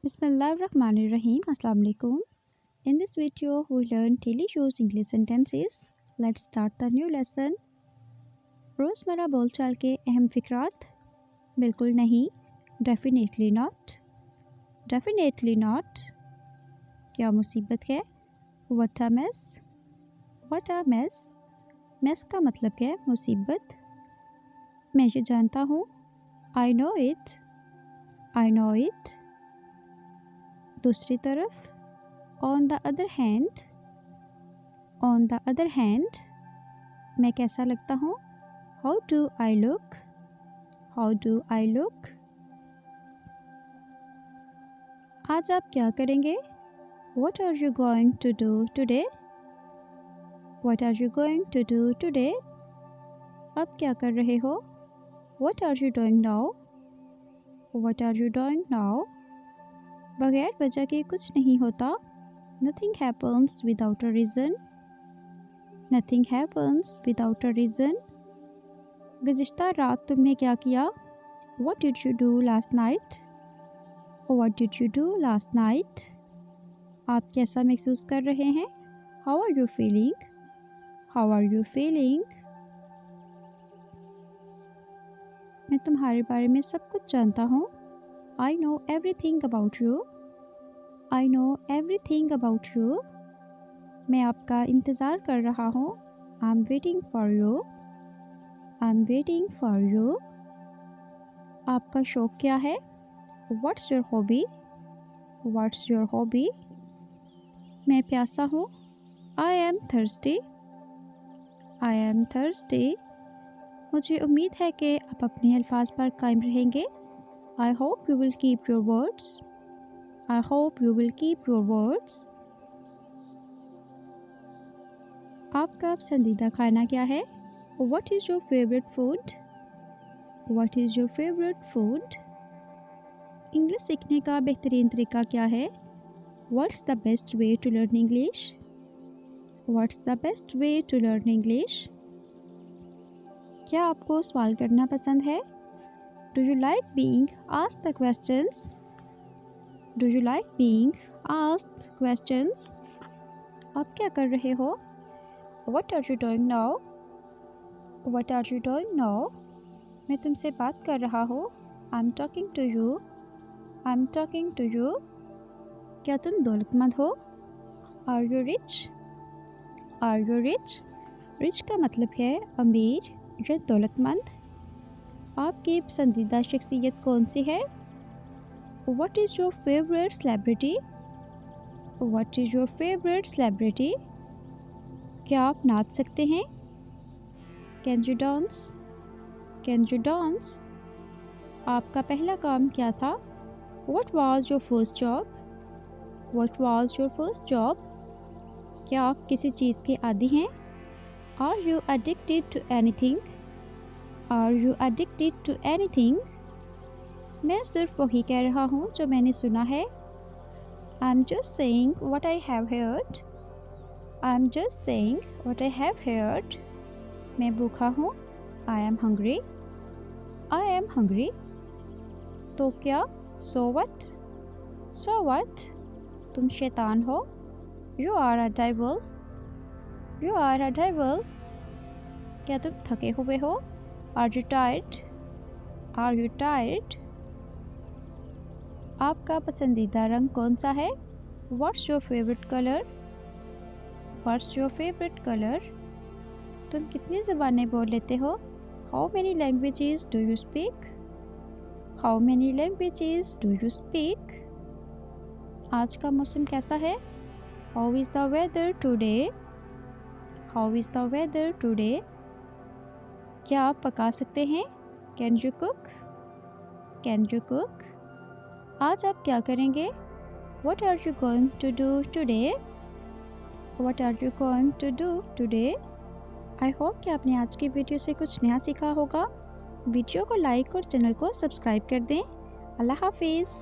Bismillahirrahmanirrahim. Assalamu alaikum. In this video, we learn daily use English sentences. Let's start the new lesson. रोज़मर्रा बोलचाल के अहम फ़िक्रात। बिल्कुल नहीं, डेफिनेटली नॉट, डेफिनेटली नॉट। क्या मुसीबत है? What a mess, what a mess. Mess का मतलब है मुसीबत। मैं ये जानता हूँ, I know it, I know it. दूसरी तरफ, on the other hand, on the other hand. मैं कैसा लगता हूँ? How do I look, how do I look. आज आप क्या करेंगे? What are you going to do today, what are you going to do today. अब क्या कर रहे हो? What are you doing now, what are you doing now. बगैर वजह के कुछ नहीं होता। Nothing happens without a reason, nothing happens without a reason. गुज़िश्ता रात तुमने क्या किया? What did you do last night, what did you do last night. आप कैसा महसूस कर रहे हैं? How are you feeling, how are you feeling. मैं तुम्हारे बारे में सब कुछ जानता हूँ। I know everything about you, I know everything about you. मैं आपका इंतज़ार कर रहा हूँ। I am waiting for you, I am waiting for you. आपका शौक़ क्या है? What's your hobby, what's your hobby. मैं प्यासा हूँ। I am thirsty, I am thirsty. मुझे उम्मीद है कि आप अपने अल्फाज पर कायम रहेंगे। I hope you will keep your words, I hope you will keep your words. आपका पसंदीदा खाना क्या है? What is your favourite food, what is your favourite food. English सीखने का बेहतरीन तरीका क्या है? What's the best way to learn English, what's the best way to learn English. क्या आपको सवाल करना पसंद है? Do you like being asked the questions, do you like being asked questions. आप क्या कर रहे हो? What are you doing now, what are you doing now. मैं तुमसे बात कर रहा हूँ। I am talking to you, I am talking to you. क्या तुम दौलतमंद हो? Are you rich, are you rich. Rich का मतलब है अमीर या दौलतमंद। आपकी पसंदीदा शख्सियत कौन सी है? What is your favourite celebrity, what is your favourite celebrity. क्या आप नाच सकते हैं? Can you dance, can you dance. आपका पहला काम क्या था? What was your first job, what was your first job. क्या आप किसी चीज़ के आदी हैं? Are you addicted to anything, are you addicted to anything. मैं सिर्फ वही कह रहा हूँ जो मैंने सुना है। I am just saying what I have heard, I am just saying what I have heard. मैं भूखा हूँ। I am hungry, I am hungry. तो क्या? So what, so what. तुम शैतान हो। You are a devil, you are a devil. क्या तुम थके हुए हो? Are you tired, are you tired. आपका पसंदीदा रंग कौन सा है? What's your favourite colour, what's your favourite colour. तुम कितनी ज़बानें बोल लेते हो? How many languages do you speak, how many languages do you speak. आज का मौसम कैसा है? How is the weather today, how is the weather today. क्या आप पका सकते हैं? Can you cook, can you cook. आज आप क्या करेंगे? What are you going to do today, what are you going to do today. I hope कि आपने आज की वीडियो से कुछ नया सीखा होगा। वीडियो को लाइक और चैनल को सब्सक्राइब कर दें। अल्लाह हाफिज़।